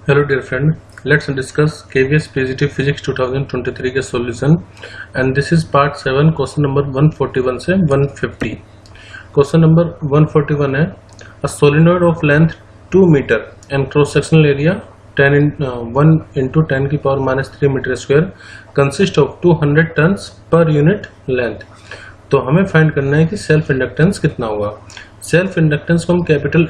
Hello dear friend, let's discuss KVS PGT Physics 2023 के solution and this is part 7 question number 141 से 150. Question number 141 है a solenoid of length 2 meter and cross sectional area 1 into 10 की power minus 3 meter square consist of 200 turns per unit length. तो हमें find करना है कि self inductance कितना होगा। सेल्फ इंडक्टेंस को हम कैपिटल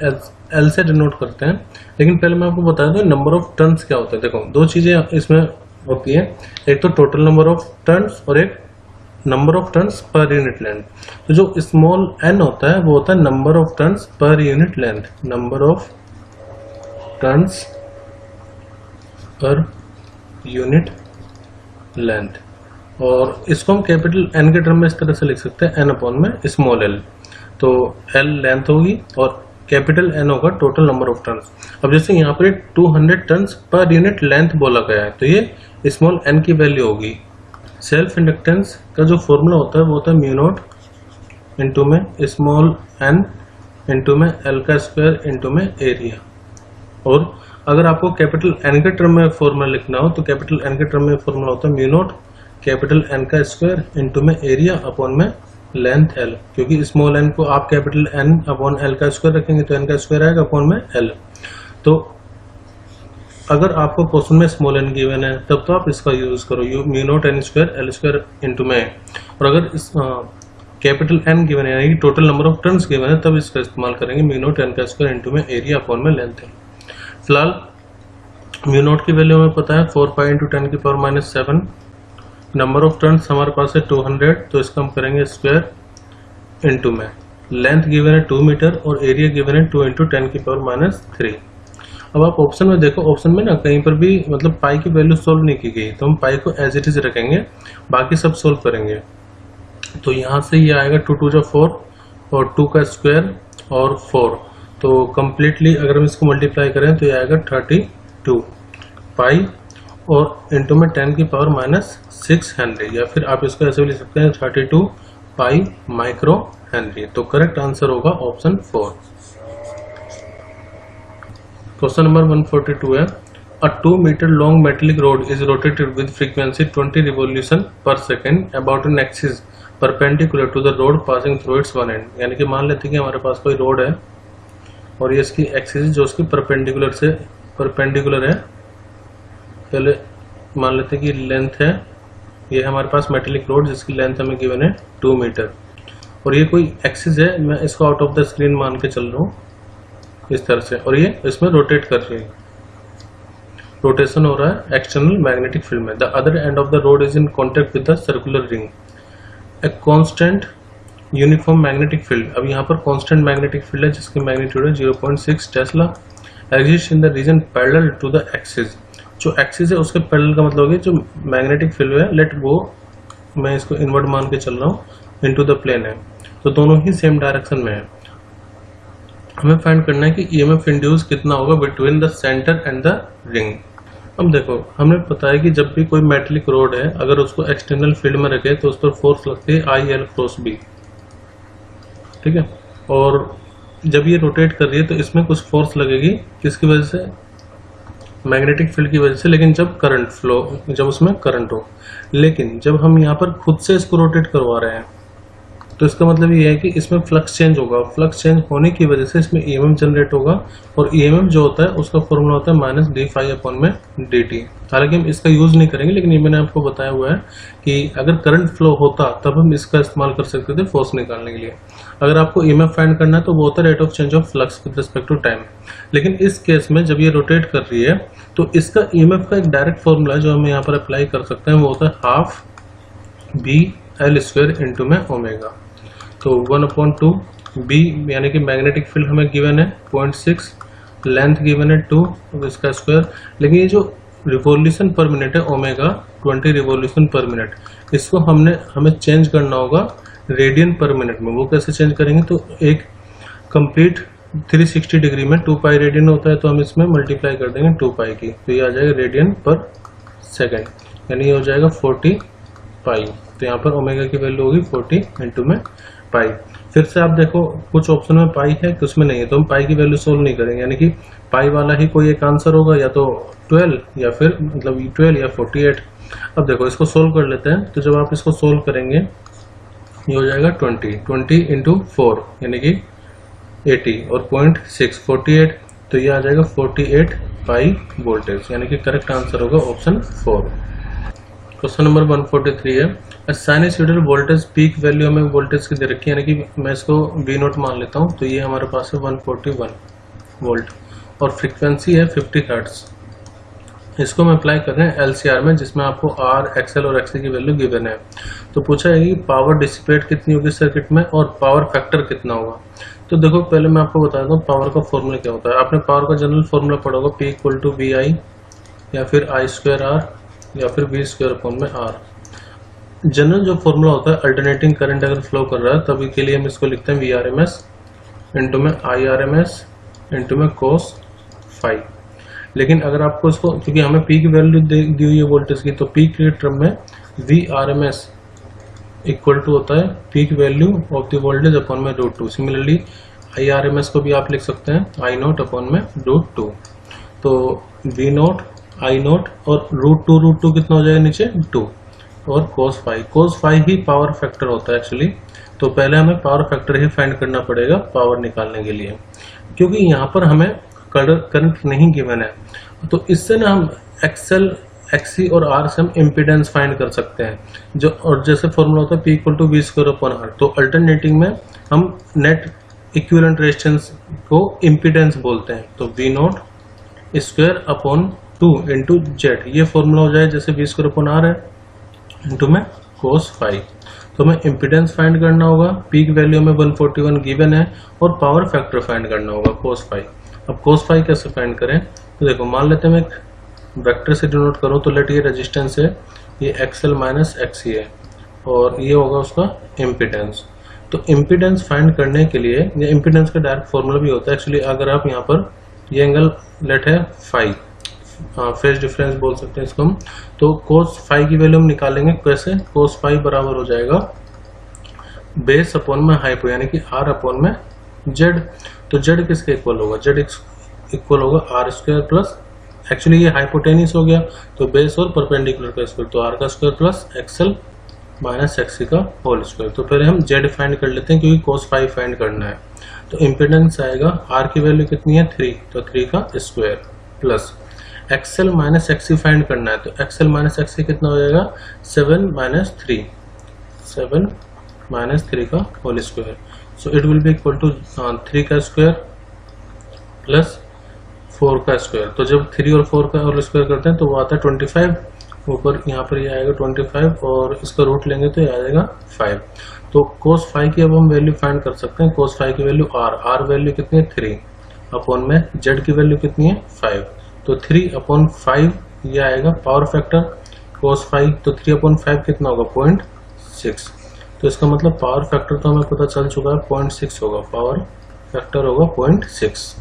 एल से डिनोट करते हैं, लेकिन पहले मैं आपको बता दूं नंबर ऑफ टर्न्स क्या होता है। देखो दो चीजें इसमें होती है, एक तो टोटल नंबर ऑफ टर्न्स और एक number of turns per unit length. तो जो स्मॉल एन होता है वो होता है number of turns per unit length, number of turns per unit length. और इसको हम कैपिटल एन के टर्म में इस तरह से लिख सकते हैं, एन अपॉन में स्मॉल एल। तो एल लेंथ होगी और कैपिटल एन होगा टोटल नंबर ऑफ टर्न्स। अब जैसे यहाँ पर 200 टर्न्स पर यूनिट लेंथ बोला गया है, तो ये स्मॉल एन की वैल्यू होगी। सेल्फ इंडक्टेंस का जो फॉर्मूला होता है वो होता है म्यू नॉट इंटू में स्मॉल एन इंटू में एल का स्क्वायर इंटू में एरिया। और अगर आपको कैपिटल एन के टर्म में फॉर्मूला लिखना हो तो कैपिटल एन के टर्म में फॉर्मूला होता है म्यू नॉट कैपिटल एन का स्क्वायर इंटू में एरिया अपॉन में लेंथ एल, क्योंकि स्मॉल एन को आप कैपिटल एन अपॉन एल का स्क्वायर रखेंगे तो एन का स्क्वायर आएगा अपॉन में एल। तो अगर आपको क्वेश्चन में स्मॉल एन गिवन है तब तो आप इसका यूज करो, mu not an square L square into में। और अगर इस कैपिटल एन गिवन है यानी कि total number of turns given है तब इसका इस्तेमाल करेंगे म्यू नॉट एन का स्क्वायर इंटू में एरिया अपॉन में लेंथ एल। फिलहाल म्यू नॉट की वैल्यू हमें पता है 4 पाई इंटू 10 की power minus 7। Number of turns हमारे पास है 200, तो इसका हम करेंगे स्क्वायर इंटू में। लेंथ गिवन है 2 मीटर और एरिया गिवन है 2 इंटू 10 की पावर माइनस 3। अब आप ऑप्शन में देखो, ऑप्शन में ना कहीं पर भी मतलब पाई की वैल्यू सोल्व नहीं की गई, तो हम पाई को एज इट इज रखेंगे, बाकी सब सोल्व करेंगे। तो यहाँ से ये आएगा 2 2 4 और 2 का स्क्वायर और 4, तो कम्प्लीटली अगर हम इसको मल्टीप्लाई करें तो ये आएगा 32 पाई और इंटू में 10 की पावर माइनस 6 हेनरी, या फिर आप इसको ऐसे भी लिख सकते हैं 32 पाई माइक्रो हेनरी। तो करेक्ट आंसर होगा ऑप्शन 4। क्वेश्चन नंबर 142 है a 2 metre long metallic rod is rotated with frequency 20 revolution per second about an axis perpendicular to the rod passing through its one end. यानी कि मान लेते हैं कि हमारे पास कोई रोड है और ये इसकी एक्सिस जो उसकी परपेंडिकुलर है। पहले मान लेते हैं कि लेंथ है, ये हमारे पास मेटेलिक रोड जिसकी लेंथ हमें गिवन है 2 मीटर और ये कोई एक्सिस है, मैं इसको आउट ऑफ द स्क्रीन मान के चल रहा हूँ इस तरह से, और ये इसमें रोटेट कर रही है, रोटेशन हो रहा है एक्सटर्नल मैग्नेटिक फील्ड में। The other end of the road is in contact with the circular ring a constant uniform magnetic field. अब यहाँ पर कॉन्स्टेंट मैग्नेटिक फील्ड है जिसकी मैग्नीट्यूड है 0.6 tesla exist in the region parallel to the axis. जो axis है उसके parallel का मतलब है जो मैग्नेटिक फील्ड है, लेट वो मैं इसको इनवर्ट मान के चल रहा हूँ, इनटू द प्लेन है, तो दोनों ही सेम डायरेक्शन में है। हमें फाइंड करना है कि ईएमएफ इंड्यूस कितना होगा between the centre and the ring. अब देखो हमें पता है कि जब भी कोई मेटेलिक रोड है अगर उसको एक्सटर्नल फील्ड में रखे तो उस पर फोर्स लगती है IL क्रॉस B, ठीक है। और जब ये रोटेट कर रही है तो इसमें कुछ फोर्स लगेगी, किसकी वजह से, मैग्नेटिक फील्ड की वजह से, लेकिन जब करंट फ्लो, जब उसमें करंट हो। लेकिन जब हम यहाँ पर खुद से इसको रोटेट करवा रहे हैं तो इसका मतलब ये है कि इसमें फ्लक्स चेंज होगा, फ्लक्स चेंज होने की वजह से इसमें ईएमएफ जनरेट होगा और ईएमएफ जो होता है उसका फॉर्मूला होता है माइनस d∅ अपॉन में dt। हालांकि हम इसका यूज नहीं करेंगे, लेकिन ये मैंने आपको बताया हुआ है कि अगर करंट फ्लो होता तब हम इसका इस्तेमाल कर सकते थे फोर्स निकालने के लिए। अगर आपको ईएमएफ फाइंड करना है तो वो होता है rate of change of flux with respect to time. लेकिन इस केस में जब ये रोटेट कर रही है तो इसका ईएमएफ का एक डायरेक्ट फॉर्मूला जो हम यहाँ पर अप्लाई कर सकते हैं वो होता है हाफ BL स्क्वायर इंटू में ओमेगा। तो 1/2 B यानी कि मैग्नेटिक फील्ड हमें गिवन है 0.6, लेंथ गिवन है 2, इसका स्क्वायर। लेकिन ये जो रिवोल्यूशन पर मिनट है ओमेगा 20 रिवोल्यूशन पर मिनट, इसको हमें चेंज करना होगा रेडियन पर मिनट में। वो कैसे चेंज करेंगे, तो एक कंप्लीट 360 डिग्री में 2 पाई रेडियन होता है, तो हम इसमें मल्टीप्लाई कर देंगे 2 पाई की, तो ये आ जाएगा रेडियन पर सेकेंड, यानी ये हो जाएगा 40 पाई। तो यहाँ पर ओमेगा की वैल्यू होगी 40 इंटू में पाई। फिर से आप देखो कुछ ऑप्शन में पाई है कुछ में नहीं है, तो हम पाई की वैल्यू सोल्व नहीं करेंगे, यानी कि पाई वाला ही कोई एक आंसर होगा, या तो 12 या फिर मतलब 12 या 48। अब देखो इसको सोल्व कर लेते हैं। तो जब आप इसको सोल्व करेंगे ये हो जाएगा 20 इंटू 4 यानी कि 80 और 0.6 48, तो ये आ जाएगा 48 पाई वोल्टेज, यानी कि करेक्ट आंसर होगा ऑप्शन 4। क्वेश्चन नंबर 143 है साइनसॉइडल वोल्टेज पीक वैल्यू में वोल्टेज की दे रखी है, यानी कि मैं इसको V नोट मान लेता हूँ। तो ये हमारे पास है 141 वोल्ट और फ्रीक्वेंसी है 50 हर्ट्ज। इसको हम अप्लाई कर रहे हैं LCR में, जिसमें आपको R, XL और XC की वैल्यू गिवन है। तो पूछा है कि पावर डिसिपेट कितनी होगी सर्किट में और पावर फैक्टर कितना होगा। तो देखो पहले मैं आपको बता दूं पावर का फॉर्मूला क्या होता है। आपने पावर का जनरल फॉर्मूला पढ़ा होगा, P इक्वल टू VI या फिर I स्क्वायर R या फिर V स्क्वायर अपॉन में R। जनरल जो फॉर्मूला होता है अल्टरनेटिंग करंट अगर फ्लो कर रहा है तभी के लिए हम इसको लिखते हैं VRMS इंटू में IRMS इंटू में cos फाई। लेकिन अगर आपको इसको, क्योंकि हमें पी की वैल्यू दी हुई है वोल्टेज की, तो पी के टर्म में VRMS इक्वल टू होता है peak value of the voltage upon में √2। सिमिलरली IRMS को भी आप लिख सकते हैं I नोट अपॉन में √2। तो V नोट I नोट और √2 कितना हो जाएगा नीचे 2 और cos फाई ही पावर फैक्टर होता है एक्चुअली। तो पहले हमें पावर फैक्टर ही फाइंड करना पड़ेगा पावर निकालने के लिए, क्योंकि यहाँ पर हमें करंट नहीं गिवन है। तो इससे ना हम XL, XC और R से हम इम्पीडेंस फाइंड कर सकते हैं। जो और जैसे फॉर्मूला होता है P equal to V square upon R, तो अल्टरनेटिंग में हम नेट इक्विवेलेंट रेजिस्टेंस को इम्पीडेंस बोलते हैं। तो V naught square upon 2 into Z, ये फॉर्मूला हो जाए जैसे V स्क्वायर अपॉन R है इंटू में cos फाई। तो हमें इम्पीडेंस फाइंड करना होगा, पीक वैल्यू में 141 गिवन है और पावर फैक्टर फाइंड करना होगा cos फाई। अब cos फाई कैसे फाइंड करें, तो देखो मान लेते हैं मैं एक वेक्टर से डिनोट करूं, तो लेट ये रेजिस्टेंस है, ये XL माइनस XC है और ये होगा उसका इम्पीडेंस। तो इम्पीडेंस फाइंड करने के लिए ये इम्पीडेंस का डायरेक्ट फॉर्मूला भी होता है एक्चुअली। अगर आप यहाँ पर ये एंगल लेट है फाई, फेज डिफरेंस बोल सकते हैं इसको हम, तो cos फाई की वैल्यू हम निकालेंगे कैसे, cos फाई बराबर हो जाएगा बेस अपॉन में हाइपो यानी कि R अपॉन में Z। तो Z किसके इक्वल होगा, Z इक्वल होगा R स्क्वायर प्लस, एक्चुअली ये हाइपोटेनियस हो गया तो बेस और परपेंडिकुलर का स्क्वायर, तो R का square plus XL minus XC का होल स्क्वायर। तो पहले हम Z फाइंड कर लेते हैं क्योंकि cos फाई फाइंड करना है। तो इम्पीडेंस आएगा R की वैल्यू कितनी है 3, तो 3 का square plus XL minus XC find करना है, तो XL माइनस XC कितना हो जाएगा 7 माइनस 3 का whole square. So it will be equal to 3 का स्क्वायर प्लस 4 का स्क्वायर। तो जब 3 और 4 का होल स्क्वायर करते हैं तो वो आता है 25, ऊपर यहाँ पर ये आएगा 25 और इसका रूट लेंगे तो ये आ जाएगा 5। तो cos फाई की अब हम वैल्यू फाइंड कर सकते हैं। cos फाई की वैल्यू R वैल्यू कितनी है 3 अपॉन में Z की वैल्यू कितनी है 5, तो 3 अपॉन 5 ये आएगा पावर फैक्टर cos फाई। तो 3 अपॉन 5 कितना होगा 0.6। तो इसका मतलब पावर फैक्टर तो हमें पता चल चुका है 0.6 होगा, पावर फैक्टर होगा 0.6।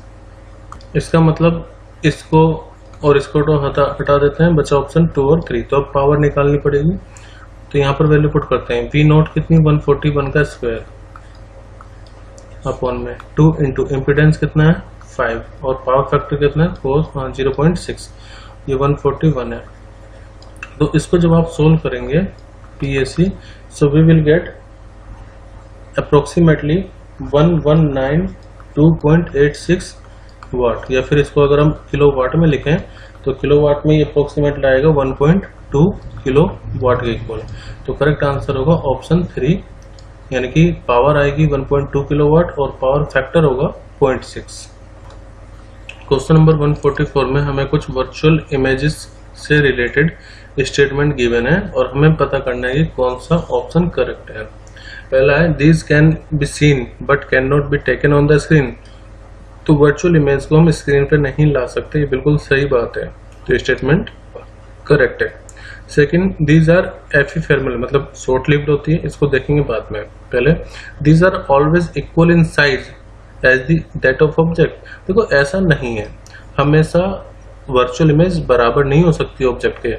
इसका मतलब इसको और इसको तो हटा देते हैं, बचा ऑप्शन 2 और 3। तो अब पावर निकालनी पड़ेगी, तो यहाँ पर वैल्यू पुट करते हैं। V नोट कितनी 141 का स्क्वायर अपॉन में 2 इंटू इम्पीडेंस कितना है 5 और पावर फैक्टर कितना है 0.6, ये 141 है। तो इसको जब आप सोल्व करेंगे PAC, so we will get approximately 1192.86 watt, या फिर इसको अगर हम किलो वाट में लिखें तो किलो वाट में ये अप्रोक्सीमेटली आएगा 1.2 किलो वाट के इक्वल। तो करेक्ट आंसर होगा ऑप्शन 3, यानी कि पावर आएगी 1.2 किलो वाट और पावर फैक्टर होगा 0.6। क्वेश्चन नंबर 144 में हमें कुछ वर्चुअल इमेजेस से रिलेटेड स्टेटमेंट गिवन है और हमें पता करना है कि कौन सा ऑप्शन करेक्ट है। पहला है these can be seen but can not be taken on the screen. तो वर्चुअल इमेज को हम स्क्रीन पे नहीं ला सकते, ये बिल्कुल सही बात है, तो स्टेटमेंट करेक्ट है। सेकंड, दीज आर एफिफेरमल, मतलब शॉर्ट लिव्ड होती है, इसको देखेंगे बाद में। पहले these are always equal in size as that of object. देखो ऐसा नहीं है, हमेशा वर्चुअल इमेज बराबर नहीं हो सकती ऑब्जेक्ट के।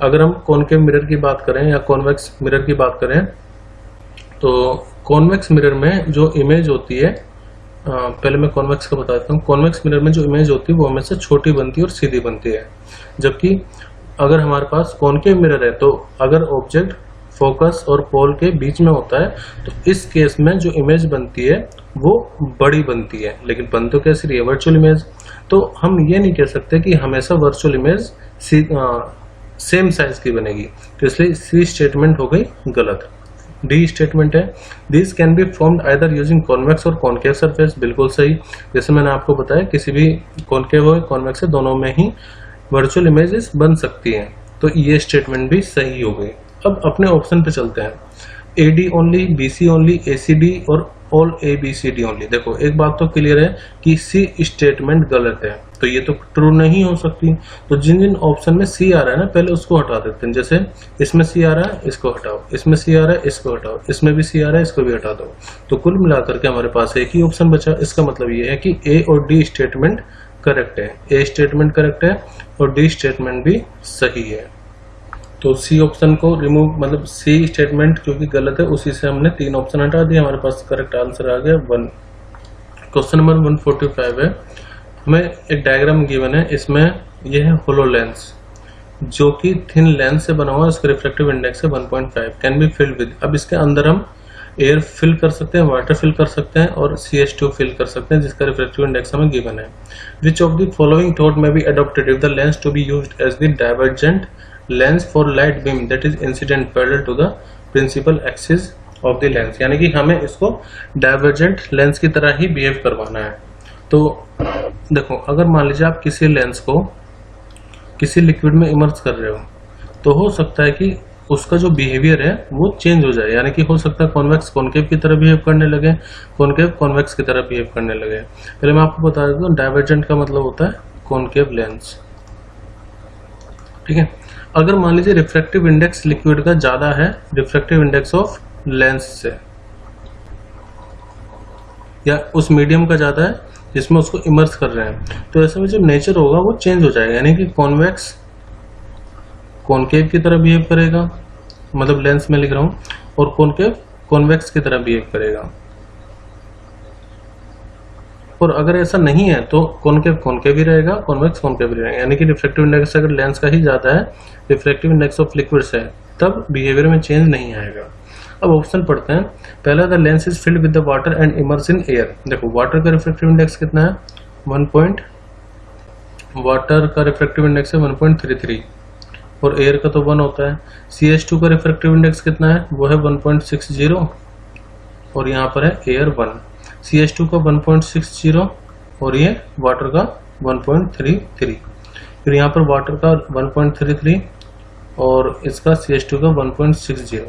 अगर हम कॉनकेव मिरर की बात करें या कॉन्वेक्स मिरर की बात करें तो कॉन्वेक्स मिरर में जो इमेज होती है, पहले मैं कॉन्वेक्स का बताता हूँ। कॉन्वेक्स मिरर में जो इमेज होती है वो हमेशा छोटी बनती है और सीधी बनती है, जबकि अगर हमारे पास कॉनकेव मिरर है तो अगर ऑब्जेक्ट फोकस और पोल के बीच में होता है तो इस केस में जो इमेज बनती है वो बड़ी बनती है। लेकिन बन तो कैसी रही है? Virtual image. तो हम ये नहीं कह सकते कि हमेशा वर्चुअल इमेज सेम साइज की बनेगी, तो इसलिए सी स्टेटमेंट हो गई गलत। डी स्टेटमेंट है, this can be formed either using convex और कॉनकेव सरफेस। बिल्कुल सही, जैसे मैंने आपको बताया किसी भी कॉनकेव हो कॉन्वेक्स है, दोनों में ही वर्चुअल इमेजेस बन सकती हैं, तो ये स्टेटमेंट भी सही हो गई। अब अपने ऑप्शन पे चलते हैं। AD only, BC only, ACD और ऑल ABCD ओनली। देखो एक बात तो क्लियर है कि C स्टेटमेंट गलत है, तो ये तो ट्रू नहीं हो सकती। तो जिन जिन ऑप्शन में C आ रहा है ना, पहले उसको हटा देते हैं। जैसे इसमें C आ रहा है, इसको हटाओ, इसमें C आ रहा है, इसको हटाओ, इसमें भी C आ रहा है, इसको भी हटा दो। तो कुल मिलाकर के हमारे पास एक ही ऑप्शन बचा। इसका मतलब ये है कि A और D स्टेटमेंट करेक्ट है, A स्टेटमेंट करेक्ट है और D स्टेटमेंट भी सही है। तो सी ऑप्शन को रिमूव, मतलब सी स्टेटमेंट क्योंकि गलत है उसी से हमने 3 ऑप्शन हटा दिए, हमारे पास करेक्ट आंसर आ गया 1। क्वेश्चन नंबर 145 है, हमें एक डायग्राम गिवन है, इसमें यह है होलो लेंस जो कि थिन लेंस से बना हुआ है, उसका रिफ्रैक्टिव इंडेक्स है 1.5, कैन बी फिल्ड विद। अब इसके अंदर हम एयर फिल कर सकते हैं, वाटर फिल कर सकते हैं और CH2 फिल कर सकते हैं, जिसका रिफ्रैक्टिव इंडेक्स हमें गिवन है। Which of the following thought में be adopted if the lens to be used as the divergent lens for light beam that is incident parallel to the principal axis of the lens. यानी कि हमें इसको divergent lens की तरह ही behave करवाना है। तो देखो अगर मान लीजिए आप किसी लेंस को किसी लिक्विड में इमर्स कर रहे हो, तो हो सकता है कि उसका जो बिहेवियर है वो चेंज हो जाए। यानी कि हो सकता है कॉन्वेक्स कॉनकेव की तरह बिहेव करने लगे, कॉनकेव कॉन्वेक्स की तरह बिहेव करने लगे। पहले मैं आपको बता देता हूँ, डाइवर्जेंट का मतलब होता है कॉनकेव लेंस, ठीक है। अगर मान लीजिए रिफ्रैक्टिव इंडेक्स लिक्विड का ज्यादा है रिफ्रैक्टिव इंडेक्स ऑफ लेंस से, या उस मीडियम का ज्यादा है जिसमें उसको इमर्स कर रहे हैं, तो ऐसे में जो नेचर होगा वो चेंज हो जाएगा। यानी कि कॉन्वेक्स कॉनकेव की तरह बिहेव करेगा, मतलब लेंस में लिख रहा हूं, और कॉनकेव कॉन्वेक्स की तरह बिहेव करेगा। और अगर ऐसा नहीं है तो कॉनकेव कॉनकेव ही रहेगा, कॉन्वेक्स कॉनकेव ही रहेगा। यानी कि रिफ्रैक्टिव इंडेक्स अगर लेंस का ही ज्यादा है रिफ्रैक्टिव इंडेक्स ऑफ लिक्विड्स है, तब बिहेवियर में चेंज नहीं आएगा। अब ऑप्शन पढ़ते हैं। पहला, the lens is filled with the water and immerse in air. देखो वाटर का रिफ्रैक्टिव इंडेक्स कितना है, वाटर का रिफ्रैक्टिव इंडेक्स है 1.33 और एयर का तो 1 होता है। CH2 का रिफ्रैक्टिव इंडेक्स कितना है, वो है 1.60 और यहाँ पर है एयर 1। CH2 का 1.60 और ये वाटर का 1.33, फिर यहाँ पर वाटर का 1.33 और इसका CH2 का 1.60।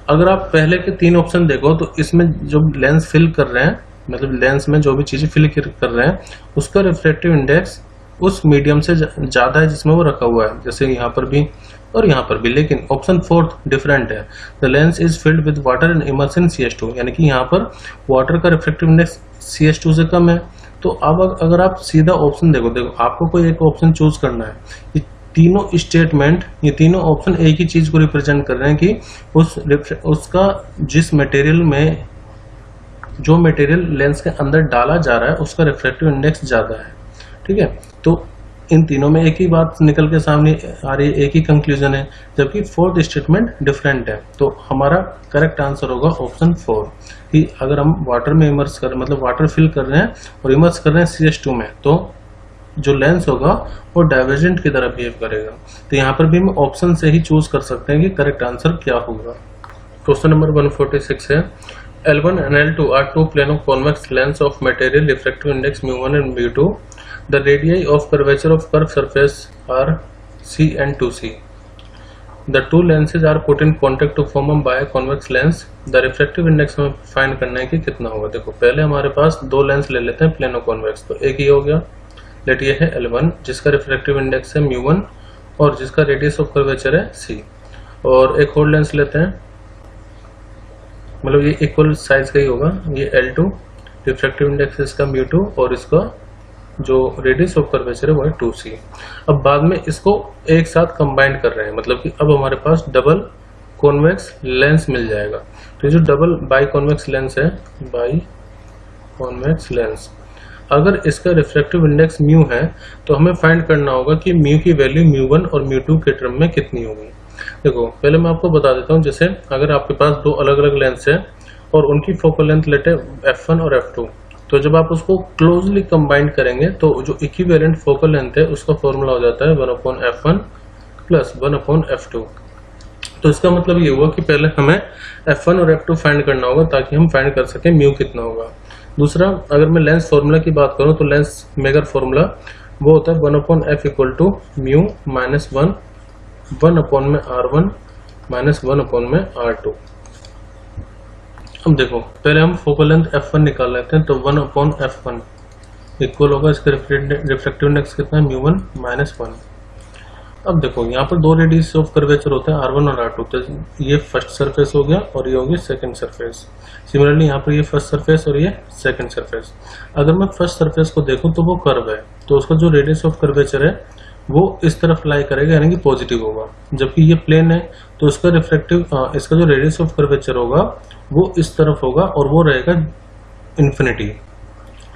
अगर आप पहले के 3 ऑप्शन देखो तो इसमें जो लेंस फिल कर रहे हैं, मतलब लेंस में जो भी चीजें फिल कर रहे हैं, उसका रिफ्रैक्टिव इंडेक्स उस मीडियम से ज्यादा है जिसमें वो रखा हुआ है, जैसे यहाँ पर भी और यहाँ पर भी। लेकिन ऑप्शन 4 डिफरेंट है, the lens is filled with water and immerse in CH2। यानी कि यहाँ पर वाटर का रिफ्रैक्टिव इंडेक्स CH2 से कम है। तो अब अगर आप सीधा ऑप्शन देखो आपको कोई एक ऑप्शन चूज करना है। ये तीनों स्टेटमेंट, ये तीनों ऑप्शन एक ही चीज को रिप्रेजेंट कर रहे हैं कि उसका जिस मटेरियल में, जो मटेरियल लेंस के अंदर डाला जा रहा है उसका रिफ्रैक्टिव इंडेक्स ज्यादा है, ठीक है। तो इन तीनों में एक ही बात निकल के सामने आ रही है, एक ही कंक्लूजन है, जबकि 4th स्टेटमेंट डिफरेंट है। तो हमारा करेक्ट आंसर होगा ऑप्शन 4 कि अगर हम वाटर में इमर्स कर, मतलब वाटर फिल कर रहे हैं और इमर्स कर रहे हैं CH2 में, तो जो लेंस होगा वो डाइवर्जेंट की तरह बिहेव करेगा। तो यहाँ पर भी हम ऑप्शन से ही चूज कर सकते हैं कि करेक्ट आंसर क्या होगा। क्वेश्चन नंबर 146 है, L1 and L2 are two plano convex lens of material refractive index mu1 and mu2. The radii of curvature of curved surface are C and 2C. The two lenses are put in contact to form a biconvex lens. The refractive index हमें find करना है कि कितना होगा। देखो पहले हमारे पास 2 lens ले लेते हैं प्लेनो कॉन्वेक्स, तो एक ही हो गया। लेट ये है L1 जिसका रिफ्रैक्टिव इंडेक्स है mu1 और जिसका रेडियस ऑफ कर्वेचर है C। और एक और लेंस लेते हैं, मतलब ये इक्वल साइज का ही होगा, ये L2, रिफ्रैक्टिव इंडेक्स इसका mu2 और इसका जो रेडियस ऑफ कर्वेचर है वो है 2C। अब बाद में इसको एक साथ कंबाइन कर रहे हैं, मतलब कि अब हमारे पास डबल कॉन्वेक्स लेंस मिल जाएगा। तो ये जो डबल बाई कॉन्वेक्स लेंस है, बाई कॉन्वेक्स लेंस, अगर इसका रिफ्रैक्टिव इंडेक्स म्यू है तो हमें फाइंड करना होगा कि म्यू की वैल्यू म्यू1 और म्यू2 के टर्म में कितनी होगी। देखो पहले मैं आपको बता देता हूँ, जैसे अगर आपके पास दो अलग अलग लेंस है और उनकी फोकल लेंथ लेते हैं f1 और f2, तो जब आप उसको क्लोजली कंबाइंड करेंगे तो जो इक्विवेलेंट फोकल लेंथ है उसका फॉर्मूला हो जाता है 1/f1 प्लस 1/f2। तो इसका मतलब ये हुआ कि पहले हमें f1 और f2 फाइंड करना होगा ताकि हम फाइंड कर सकें म्यू कितना होगा। दूसरा, अगर मैं लेंस फॉर्मूला की बात करूं तो लेंस मेगर फॉर्मूला वो होता है 1/f equal to mu minus 1/r1 minus 1/r2। अब देखो पहले हम फोकल लेंथ f1 निकाल लेते हैं, तो 1/f1 इक्वल होगा, इसका रिफ्रैक्टिव इंडेक्स कितना है म्यू1 माइनस 1। अब देखो यहाँ पर दो रेडियस ऑफ कर्वेचर होते हैं r1 और r2, तो ये फर्स्ट सरफेस हो गया और ये होगी सेकंड सरफेस। सिमिलरली यहाँ पर ये फर्स्ट सरफेस और ये सेकंड सरफेस। अगर मैं फर्स्ट सरफेस को देखूं तो वो कर्व है, तो उसका जो रेडियस ऑफ कर्वेचर है वो इस तरफ लाई करेगा, यानी कि पॉजिटिव होगा। जबकि ये प्लेन है तो इसका इसका जो रेडियस ऑफ कर्वेचर होगा वो इस तरफ होगा और वो रहेगा इन्फिनिटी।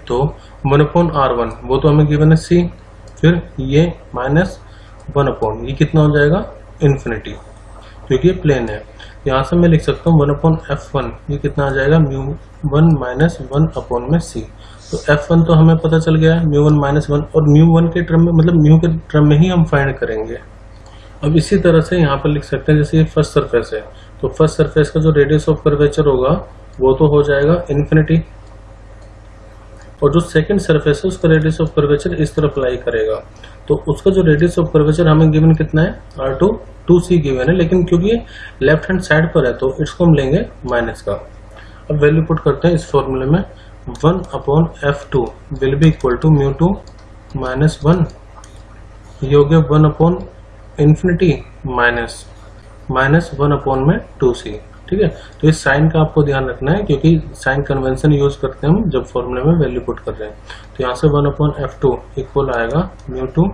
तो 1/r1 वो तो हमें गिवन है c, फिर ये माइनस 1/, ये कितना हो जाएगा इन्फिनिटी, क्योंकि ये प्लेन है। यहाँ से मैं लिख सकता हूँ 1/f1, ये कितना आ जाएगा म्यू1 माइनस 1/में c। तो f1 तो हमें पता चल गया है म्यू1 माइनस 1, और म्यू1 के टर्म में मतलब म्यू के टर्म में ही हम फाइंड करेंगे। अब इसी तरह से यहाँ पर लिख सकते हैं, जैसे ये फर्स्ट सरफेस है तो फर्स्ट सरफेस का जो रेडियस ऑफ कर्वेचर होगा वो तो हो जाएगा इन्फिनिटी, और जो सेकंड सरफेस है उसका रेडियस ऑफ कर्वेचर इस तरफ लाई करेगा, तो उसका जो रेडियस ऑफ कर्वेचर हमें गिवन कितना है r2 2c गिवन है, लेकिन क्योंकि ये लेफ्ट हैंड साइड पर है तो इसको हम लेंगे माइनस का। अब वैल्यू पुट करते हैं इस फॉर्मूले में, 1/f2 will be equal to mu minus 1, ये हो गया 1/infinity माइनस 1/2c। ठीक है, तो इस साइन का आपको ध्यान रखना है क्योंकि साइन कन्वेंशन यूज करते हैं हम जब फॉर्मूले में वैल्यू पुट कर रहे हैं। तो यहाँ से 1/f2 इक्वल आएगा म्यू2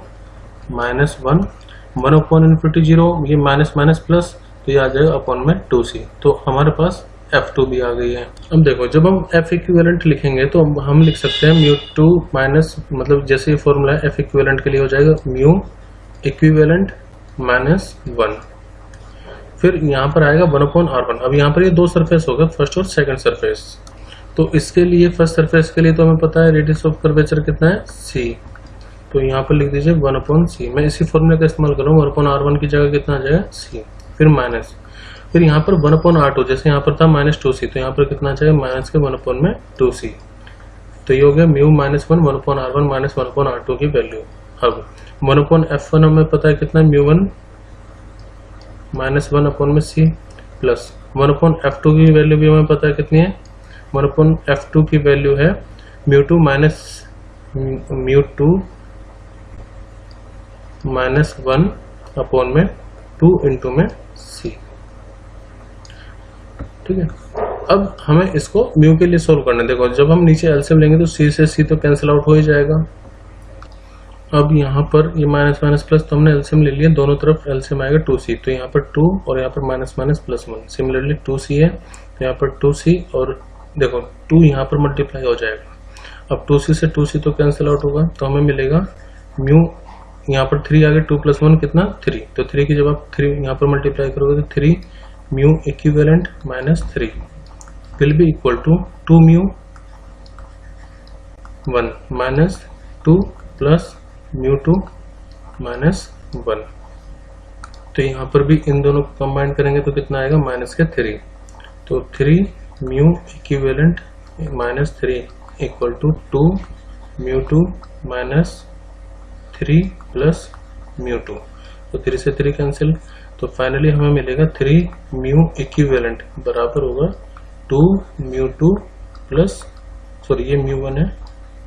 माइनस 1/infinity 0, ये माइनस माइनस प्लस, तो ये आ जाएगा अपॉन में 2c। तो हमारे पास f2 भी आ गई है। अब देखो जब हम f इक्विवेलेंट लिखेंगे तो हम लिख सकते हैं म्यू2 माइनस, मतलब जैसे ये फॉर्मूला है f इक्विवेलेंट के लिए हो जाएगा म्यू इक्विवेलेंट माइनस 1, फिर यहाँ पर आएगा 1/r1। अब यहाँ पर ये दो सरफेस हो गए, फर्स्ट और सेकंड सरफेस, तो इसके लिए फर्स्ट सरफेस के लिए तो हमें पता है रेडियस ऑफ कर्वेचर कितना है c, तो यहाँ पर लिख दीजिए 1/c। मैं इसी फॉर्मूले का इस्तेमाल करूँगा, 1/r1 की जगह कितना आ जाएगा c, फिर माइनस, फिर यहाँ पर 1/r2, जैसे यहाँ पर था माइनस 2c, तो यहाँ पर कितना आ जाएगा माइनस के 1/2c। तो ये हो गया mu minus 1 1/r1 minus 1/r2 की वैल्यू। अब 1/f1 हमें पता है कितना, म्यू1 माइनस 1/c प्लस 1/f2 की वैल्यू भी हमें पता है कितनी है, 1/f2 की वैल्यू है म्यू2 माइनस 1/2 इंटू में c। ठीक है, अब हमें इसको म्यू के लिए सोल्व करना है। देखो जब हम नीचे एलसीएम लेंगे तो c से c तो कैंसिल आउट हो ही जाएगा। अब यहाँ पर ये माइनस माइनस प्लस, तो हमने एलसीएम ले लिया, दोनों तरफ एलसीएम आएगा 2c, तो यहाँ पर 2 और यहाँ पर minus minus plus 1। Similarly 2c है तो यहाँ पर 2c, और देखो 2 यहाँ पर मल्टीप्लाई हो जाएगा। अब 2c से 2c तो कैंसिल आउट होगा, तो हमें मिलेगा म्यू, यहाँ पर 3 आगे 2 + 1 कितना 3, तो 3 की जब आप 3 यहाँ पर मल्टीप्लाई करोगे तो 3 mu equivalent minus 3 will be equal to 2 mu 1 minus 2 plus mu minus 1। तो यहाँ पर भी इन दोनों को कंबाइन करेंगे तो कितना आएगा माइनस के 3, तो 3 mu equivalent minus 3 equal to 2 mu minus 3 plus mu, तो 3 से 3 कैंसिल, तो फाइनली हमें मिलेगा 3 म्यू इक्विवेलेंट बराबर होगा 2 म्यू2 प्लस, सॉरी ये म्यू1 है,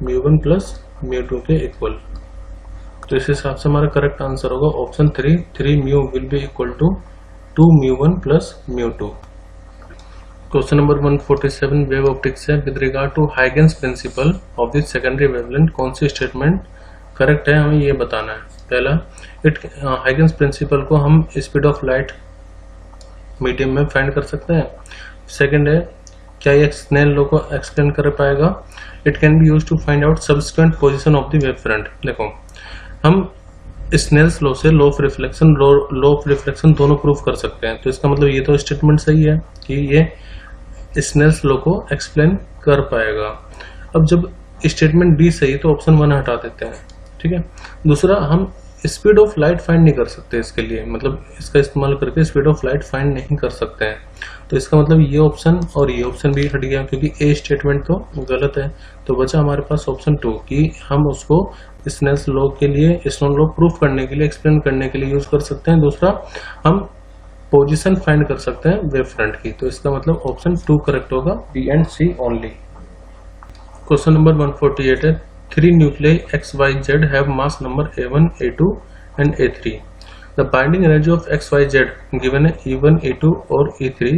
म्यू1 प्लस म्यू2 के इक्वल। तो इस हिसाब से हमारा करेक्ट आंसर होगा option 3, 3 mu will be equal to 2 mu plus mu. Question number 147 wave optics है। With regard to Huygens principle of the secondary wavelength कौन सी स्टेटमेंट करेक्ट है, हमें ये बताना है। पहला, हाइगेंस प्रिंसिपल को हम स्पीड ऑफ लाइट मीडियम में फाइंड कर सकते हैं। सेकंड है, क्या ये स्नेल लॉ को एक्सप्लेन कर पाएगा? It can be used to find out subsequent position of the wave front. देखो, हम स्नेल्स लॉ से लॉ ऑफ रिफ्लेक्शन दोनों प्रूव कर सकते हैं। तो इसका मतलब ये तो स्टेटमेंट सही है कि ये स्नेल्स लॉ को एक्सप्लेन कर पाएगा। अब जब स्टेटमेंट बी सही तो ऑप्शन 1 हटा देते हैं, ठीक है। दूसरा, हम स्पीड ऑफ लाइट फाइंड नहीं कर सकते इसके लिए, मतलब इसका इस्तेमाल करके स्पीड ऑफ लाइट फाइंड नहीं कर सकते हैं। तो इसका मतलब ये ऑप्शन और ये ऑप्शन भी हट गया, क्योंकि ए स्टेटमेंट तो गलत है। तो बचा हमारे पास ऑप्शन 2 कि हम उसको स्नेल्स लॉ के लिए, स्नेल लॉ प्रूफ करने के लिए, एक्सप्लेन करने के लिए यूज कर सकते हैं। दूसरा, हम पोजीशन फाइंड कर सकते हैं वेव फ्रंट की। तो इसका मतलब ऑप्शन 2 करेक्ट होगा, B and C only. Question number 148 है, 3 nuclei XYZ have mass number A1, A2 and A3. The binding energy of XYZ given E1, E2 और E3.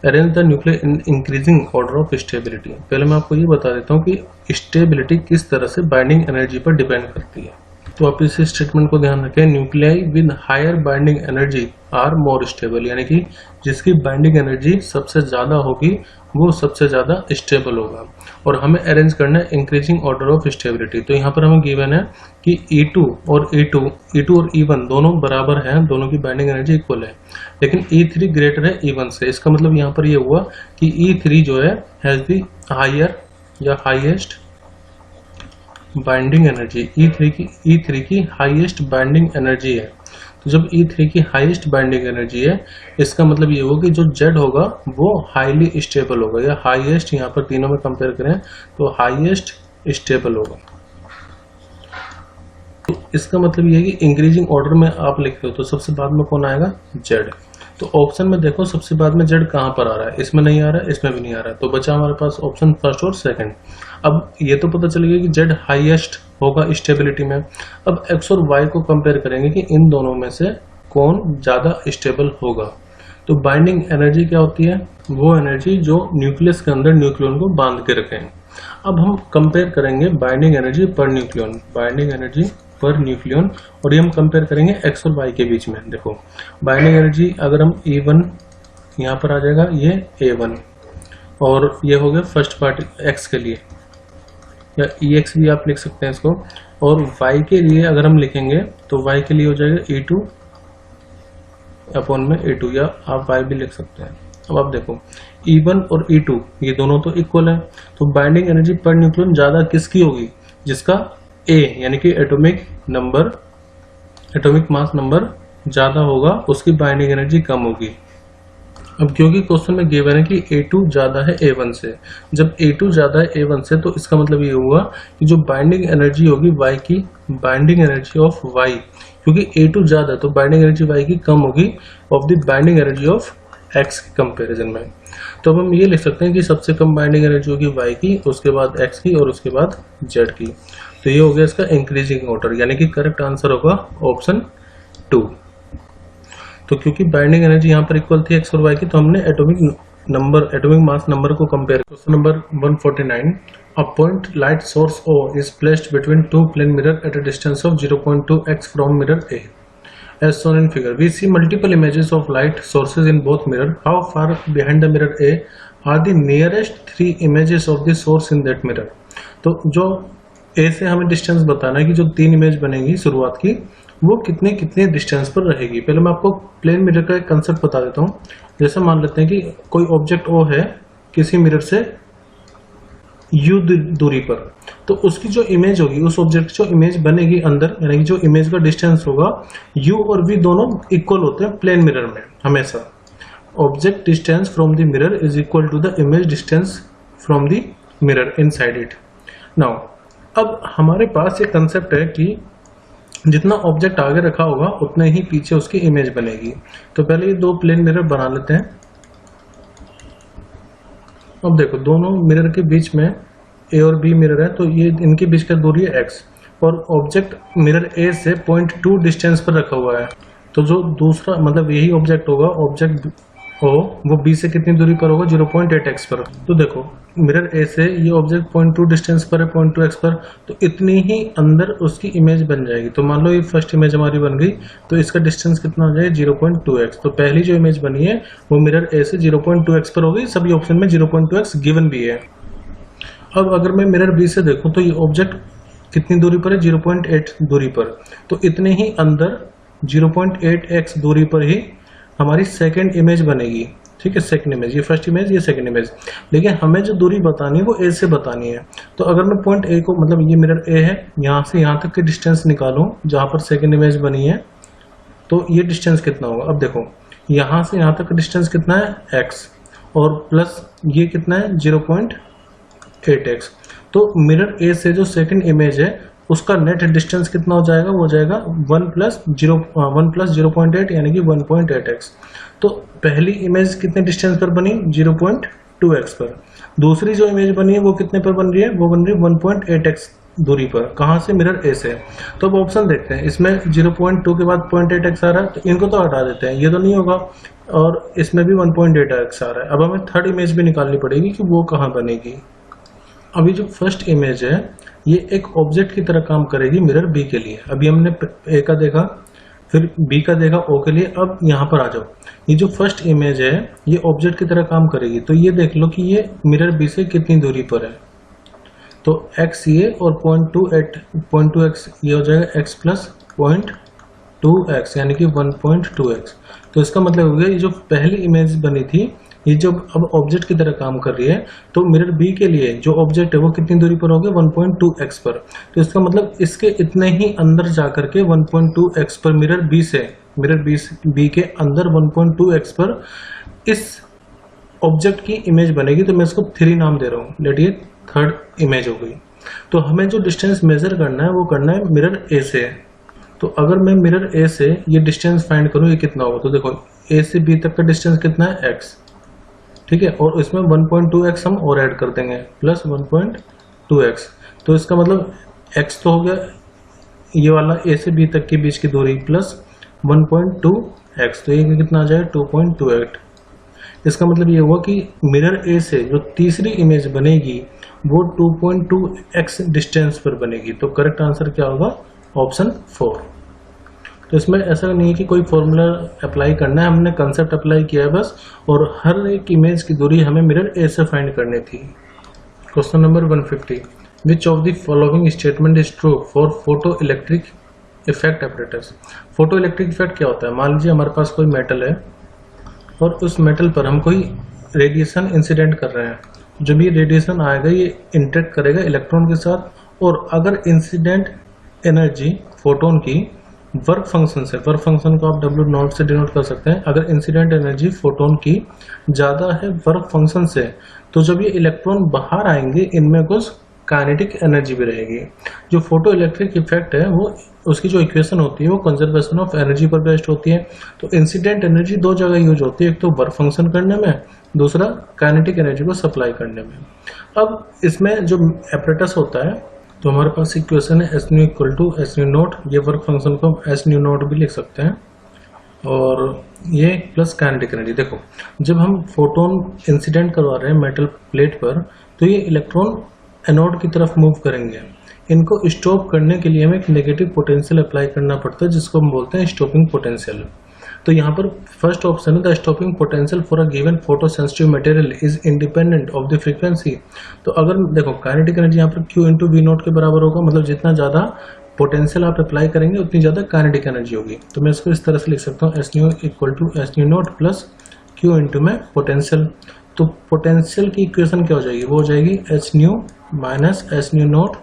Arrange the nuclei in increasing order of stability. पहले मैं आपको ये बता देता हूँ कि स्टेबिलिटी किस तरह से बाइंडिंग एनर्जी पर डिपेंड करती है। तो आप इस स्टेटमेंट को ध्यान रखें, nuclei with higher binding energy are more stable, यानी कि जिसकी बाइंडिंग एनर्जी सबसे ज्यादा होगी वो सबसे ज्यादा स्टेबल होगा। और हमें अरेंज करना है इंक्रीजिंग ऑर्डर ऑफ स्टेबिलिटी। तो यहाँ पर हमें गिवन है कि E2 और E1 दोनों बराबर हैं, दोनों की बाइंडिंग एनर्जी इक्वल है, लेकिन E3 ग्रेटर है E1 से। इसका मतलब यहाँ पर ये हुआ कि E3 जो है हैज दी हायर या हाईएस्ट बाइंडिंग एनर्जी। E3 की हाईएस्ट बाइंडिंग एनर्जी है। तो जब E3 की हाईएस्ट बाइंडिंग एनर्जी है, इसका मतलब ये होगा कि जो Z होगा वो हाईली स्टेबल होगा, या हाईएस्ट, यहाँ पर तीनों में कंपेयर करें तो हाईएस्ट स्टेबल होगा। तो इसका मतलब ये है कि इंक्रीजिंग ऑर्डर में आप लिखते हो तो सबसे बाद में कौन आएगा? Z। तो ऑप्शन में देखो सबसे बाद में Z कहाँ पर आ रहा है, इसमें नहीं आ रहा है, इसमें भी नहीं आ रहा है। तो बचा हमारे पास ऑप्शन फर्स्ट और सेकंड। अब ये तो पता चल गया कि Z हाईएस्ट होगा स्टेबिलिटी में। अब X और Y को कंपेयर करेंगे कि इन दोनों में से कौन ज्यादा स्टेबल होगा। तो बाइंडिंग एनर्जी क्या होती है? वो एनर्जी जो न्यूक्लियस के अंदर न्यूक्लियन को बांध के रखें। अब हम कंपेयर करेंगे binding energy per nucleon, binding energy per nucleon, और ये हम कंपेयर करेंगे X और Y के बीच में। देखो, बाइंडिंग एनर्जी अगर हम E1 यहाँ पर आ जाएगा, ये A1, और ये हो गया फर्स्ट पार्ट X के लिए, या EX भी आप लिख सकते हैं इसको। और Y के लिए अगर हम लिखेंगे तो Y के लिए हो जाएगा E2 अपॉन में A2, या आप Y भी लिख सकते हैं। अब आप देखो, E1 और E2 ये दोनों तो इक्वल है, तो बाइंडिंग एनर्जी पर न्यूक्लियन ज्यादा किसकी होगी? जिसका A यानी कि एटॉमिक मास नंबर ज्यादा होगा, उसकी बाइंडिंग एनर्जी कम होगी। अब क्योंकि क्वेश्चन में गिवन है कि A2 ज्यादा है A1 से, जब A2 ज्यादा है A1 से तो इसका मतलब ये हुआ कि जो बाइंडिंग एनर्जी होगी Y की, बाइंडिंग एनर्जी ऑफ Y, क्योंकि A2 ज्यादा है तो बाइंडिंग एनर्जी Y की कम होगी of the binding energy of X के कंपेरिजन में। तो अब हम ये लिख सकते हैं कि सबसे कम बाइंडिंग एनर्जी होगी Y की, उसके बाद X की, और उसके बाद Z की। तो ये हो गया इसका इंक्रीजिंग ऑर्डर, यानी कि करेक्ट आंसर होगा ऑप्शन 2। तो क्योंकि बाइंडिंग एनर्जी यहाँ पर इक्वल थी X और Y की, तो हमने एटॉमिक मास नंबर को compare. Question number 149, a point light source O is placed between two plane mirror at a distance of 0.2 x from mirror A. As shown in figure, we see multiple images of light sources in both mirror. How far behind the mirror A are the nearest 3 images of the source in that mirror? तो जो A से हमें distance बताना है कि जो 3 image बनेगी शुरुआत की, वो कितने कितने डिस्टेंस पर रहेगी। पहले मैं आपको प्लेन मिरर का एक कंसेप्ट बता देता हूँ। जैसे मान लेते हैं कि कोई ऑब्जेक्ट O है किसी मिरर से U दूरी पर, तो उसकी जो इमेज होगी, उस ऑब्जेक्ट की जो इमेज बनेगी अंदर, यानी कि जो इमेज का डिस्टेंस होगा, U और V दोनों इक्वल होते हैं प्लेन मिरर में हमेशा। Object distance from the mirror is equal to the image distance from the mirror inside it. Now अब हमारे पास ये कंसेप्ट है कि जितना ऑब्जेक्ट आगे रखा होगा उतने ही पीछे उसकी इमेज बनेगी। तो पहले ये 2 प्लेन मिरर बना लेते हैं। अब देखो, दोनों मिरर के बीच में A और B मिरर है, तो ये इनके बीच का दूरी है X, और ऑब्जेक्ट मिरर A से 0.2 डिस्टेंस पर रखा हुआ है। तो जो दूसरा मतलब यही ऑब्जेक्ट होगा, ऑब्जेक्ट ओ वो बी से कितनी दूरी पर होगा, 0.8x पर। तो देखो मिरर ए से ये ऑब्जेक्ट 0.2 डिस्टेंस पर है, 0.2x पर, तो इतनी ही अंदर उसकी इमेज बन जाएगी। तो मान लो ये फर्स्ट इमेज हमारी बन गई, तो इसका डिस्टेंस कितना हो जाएगा, 0.2x। तो पहली जो इमेज बनी है वो मिरर ए से 0.2x पर होगी। सभी ऑप्शन में 0.2x गिवन भी है। अब अगर मैं मिरर बी से देखूं तो ये ऑब्जेक्ट कितनी दूरी पर है, 0.8 दूरी पर। तो इतने ही अंदर 0.8x दूरी पर ही हमारी सेकंड इमेज बनेगी। ठीक है, सेकंड इमेज, ये फर्स्ट इमेज, ये सेकंड इमेज। लेकिन हमें जो दूरी बतानी है वो ए से बतानी है। तो अगर मैं पॉइंट ए को, मतलब ये मिरर ए है, यहाँ से यहाँ तक की डिस्टेंस निकालूं जहां पर सेकंड इमेज बनी है, तो ये डिस्टेंस कितना होगा। अब देखो यहाँ से यहाँ तक का डिस्टेंस कितना है, x, और प्लस ये कितना है, 0.8x। तो मिरर ए से जो सेकंड इमेज है उसका नेट डिस्टेंस कितना हो जाएगा, वो हो जाएगा 1 प्लस 0.8 यानी कि 1.8x। तो पहली इमेज कितने डिस्टेंस पर बनी, 0.2x पर। दूसरी जो इमेज बनी है वो कितने पर बन रही है, वो बन रही है 1.8x दूरी पर। कहाँ से, मिरर ए से। तो अब ऑप्शन देखते हैं, इसमें 0.2 के बाद 0.8x आ रहा है, तो इनको तो हटा देते हैं, ये तो नहीं होगा, और इसमें भी 1.8x आ रहा है। अब हमें थर्ड इमेज भी निकालनी पड़ेगी कि वो कहाँ बनेगी। अभी जो फर्स्ट इमेज है ये एक ऑब्जेक्ट की तरह काम करेगी मिरर बी के लिए। अभी हमने ए का देखा, फिर बी का देखा ओ के लिए। अब यहाँ पर आ जाओ, ये जो फर्स्ट इमेज है ये ऑब्जेक्ट की तरह काम करेगी। तो ये देख लो कि ये मिरर बी से कितनी दूरी पर है। तो x ये और 0.2x ये हो जाएगा x प्लस 0.2x यानी कि 1.2x। तो इसका मतलब हो गया ये जो पहली इमेज बनी थी ये जब अब ऑब्जेक्ट की तरह काम कर रही है, तो मिरर बी के लिए जो ऑब्जेक्ट है वो कितनी दूरी पर होगा, 1.2x पर। तो इसका मतलब इसके इतने ही अंदर जाकर के 1.2x पर मिरर बी के अंदर 1.2x पर इस ऑब्जेक्ट की इमेज बनेगी। तो मैं इसको 3 नाम दे रहा हूँ, लेट ये थर्ड इमेज हो गई। तो हमें जो डिस्टेंस मेजर करना है वो करना है मिरर ए से। तो अगर मैं मिरर ए से ये डिस्टेंस फाइंड करूँ, ये कितना होगा, तो देखो ए से बी तक का डिस्टेंस कितना है, x। ठीक है, और इसमें 1.2x हम और ऐड कर देंगे, प्लस 1.2x। तो इसका मतलब x तो हो गया ये वाला ए से बी तक के बीच की दूरी, प्लस 1.2x, तो ये कितना आ जाएगा, 2.28। इसका मतलब ये हुआ कि मिरर ए से जो तीसरी इमेज बनेगी वो 2.2x डिस्टेंस पर बनेगी। तो करेक्ट आंसर क्या होगा, ऑप्शन 4। तो इसमें ऐसा नहीं है कि कोई फॉर्मूला अप्लाई करना है, हमने कंसेप्ट अप्लाई किया है बस, और हर एक इमेज की दूरी हमें मिरर ए से फाइंड करनी थी। Question number 150, which of the following statement is true for photo electric effect operators. Photo electric effect क्या होता है, मान लीजिए हमारे पास कोई मेटल है और उस मेटल पर हम कोई रेडिएशन इंसिडेंट कर रहे हैं। जब ये रेडिएशन आएगा ये इंटरेक्ट करेगा इलेक्ट्रॉन के साथ, और अगर इंसिडेंट एनर्जी फोटोन की वर्क फंक्शन से, वर्क फंक्शन को आप W0 से डिनोट कर सकते हैं, अगर इंसिडेंट एनर्जी फोटोन की ज़्यादा है वर्क फंक्शन से, तो जब ये इलेक्ट्रॉन बाहर आएंगे इनमें कुछ काइनेटिक एनर्जी भी रहेगी। जो फोटो इलेक्ट्रिक इफेक्ट है वो उसकी जो इक्वेशन होती है वो कंजर्वेशन ऑफ एनर्जी पर बेस्ड होती है। तो इंसिडेंट एनर्जी दो जगह यूज होती है, एक तो वर्क फंक्शन करने में, दूसरा काइनेटिक एनर्जी को सप्लाई करने में। अब इसमें जो एपरेटस होता है, तो हमारे पास इक्वेशन है S nu equal to S nu naught, ये वर्क फंक्शन को हम एस न्यू नोट भी लिख सकते हैं, और ये प्लस काइनेटिक एनर्जी। देखो जब हम फोटोन इंसिडेंट करवा रहे हैं मेटल प्लेट पर, तो ये इलेक्ट्रॉन एनोड की तरफ मूव करेंगे। इनको स्टॉप करने के लिए हमें एक नेगेटिव पोटेंशियल अप्लाई करना पड़ता है, जिसको हम बोलते हैं स्टॉपिंग पोटेंशियल। तो यहाँ पर फर्स्ट ऑप्शन है the stopping potential for a given photo sensitive material is independent of the frequency. तो अगर देखो काइनेटिक एनर्जी यहाँ पर Q इंटू वी नोट के बराबर होगा, मतलब जितना ज्यादा पोटेंशियल आप अप्लाई करेंगे उतनी ज्यादा काइनेटिक एनर्जी होगी। तो मैं इसको इस तरह से लिख सकता हूँ S nu equal to S nu naught plus Q into में पोटेंशियल। तो पोटेंशियल की इक्वेशन क्या हो जाएगी, वो हो जाएगी H nu minus S nu naught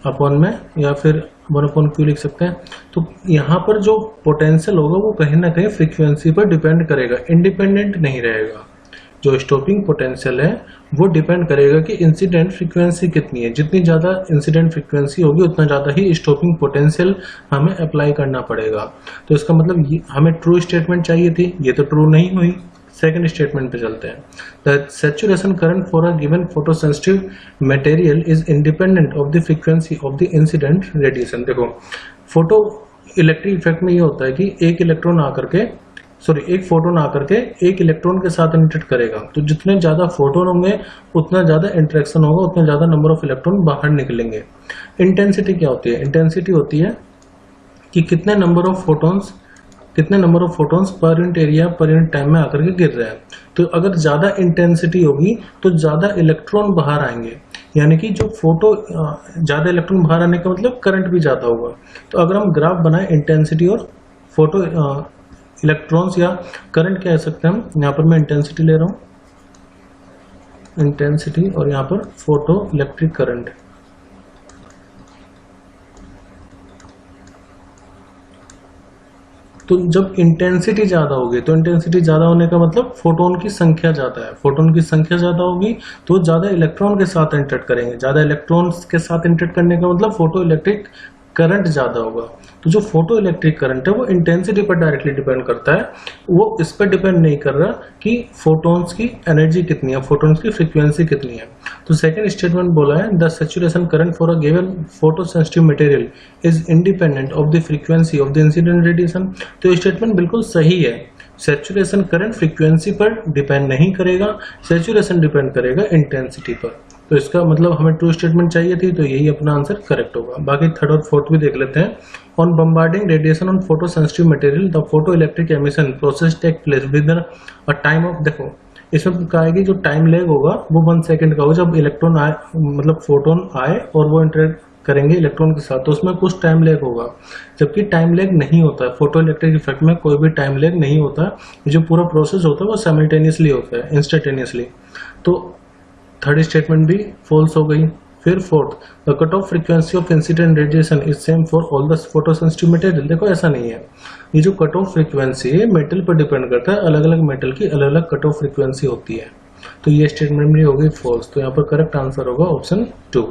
upon में, या फिर 1/Q लिख सकते हैं। तो यहाँ पर जो पोटेंशियल होगा वो कहीं ना कहीं फ्रीक्वेंसी पर डिपेंड करेगा, इंडिपेंडेंट नहीं रहेगा। जो स्टॉपिंग पोटेंशियल है वो डिपेंड करेगा कि इंसिडेंट फ्रीक्वेंसी कितनी है। जितनी ज्यादा इंसिडेंट फ्रीक्वेंसी होगी उतना ज्यादा ही स्टॉपिंग पोटेंशियल हमें अप्लाई करना पड़ेगा। तो इसका मतलब हमें ट्रू स्टेटमेंट चाहिए थी, ये तो ट्रू नहीं हुई। सेकंड स्टेटमेंट पे चलते हैं, the saturation current for a given photosensitive material is independent of the frequency of the incident radiation. देखो फोटो इलेक्ट्रिक इफेक्ट में ये होता है कि एक इलेक्ट्रॉन आकर के एक फोटोन आकर के एक इलेक्ट्रॉन के साथ इंटरेक्ट करेगा, तो जितने ज्यादा फोटोन होंगे उतना ज्यादा इंटरेक्शन होगा, उतना ज्यादा नंबर ऑफ इलेक्ट्रॉन बाहर निकलेंगे। इंटेंसिटी क्या होती है? इंटेंसिटी होती है कि कितने number of photons per unit area per unit time में आकर के गिर रहे हैं। तो अगर ज्यादा इंटेंसिटी होगी तो ज्यादा इलेक्ट्रॉन बाहर आएंगे, यानी कि जो ज्यादा इलेक्ट्रॉन बाहर आने का मतलब करंट भी ज्यादा होगा। तो अगर हम ग्राफ बनाए इंटेंसिटी और फोटो इलेक्ट्रॉन्स या करंट कह सकते हैं हम, यहाँ पर मैं इंटेंसिटी ले रहा हूं, इंटेंसिटी, और यहाँ पर फोटो इलेक्ट्रिक करंट। तो जब इंटेंसिटी ज्यादा होगी, तो इंटेंसिटी ज्यादा होने का मतलब फोटोन की संख्या ज्यादा है, फोटोन की संख्या ज्यादा होगी तो ज्यादा इलेक्ट्रॉन के साथ इंटरेक्ट करेंगे, ज्यादा इलेक्ट्रॉन्स के साथ इंटरेक्ट करने का मतलब फोटो इलेक्ट्रिक करंट ज्यादा होगा। तो जो फोटो इलेक्ट्रिक करंट है वो इंटेंसिटी पर डायरेक्टली डिपेंड करता है, वो इस पर डिपेंड नहीं कर रहा कि फोटोन्स की एनर्जी कितनी है, फोटोन्स की फ्रीक्वेंसी कितनी है। तो सेकंड स्टेटमेंट बोला है the saturation current for a given photo sensitive material is independent of the frequency of the incident radiation. तो ये स्टेटमेंट बिल्कुल सही है। सैचुरेशन करंट फ्रीक्वेंसी पर डिपेंड नहीं करेगा, सैचुरेशन डिपेंड करेगा इंटेंसिटी पर। तो इसका मतलब हमें ट्रू स्टेटमेंट चाहिए थी, तो यही अपना आंसर करेक्ट होगा। बाकी थर्ड और फोर्थ भी देख लेते हैं। On bombarding radiation on photo sensitive material the photo electric emission process take place with a time of, देखो इसमें कहा है कि जो टाइम लेग होगा वो 1 सेकंड का होगा। जब इलेक्ट्रॉन आए, मतलब फोटोन आए और वो इंटरेक्ट करेंगे इलेक्ट्रॉन के साथ, तो उसमें कुछ टाइम लेग होगा, जबकि टाइम लेग नहीं होता है फोटो इलेक्ट्रिक इफेक्ट में, कोई भी टाइम लेग नहीं होता है। जो पूरा प्रोसेस होता है वो साइमल्टेनियसली होता है, इंस्टेंटेनियसली। तो थर्ड स्टेटमेंट भी फॉल्स हो गई। फिर fourth, the cut off frequency of incident radiation is same for all the photo sensitive material. देखो ऐसा नहीं है, ये जो कट ऑफ फ्रीक्वेंसी है मेटल पर डिपेंड करता है, अलग अलग मेटल की अलग अलग कट ऑफ फ्रीक्वेंसी होती है। तो ये स्टेटमेंट भी हो गई फॉल्स। तो यहाँ पर करेक्ट आंसर होगा ऑप्शन 2।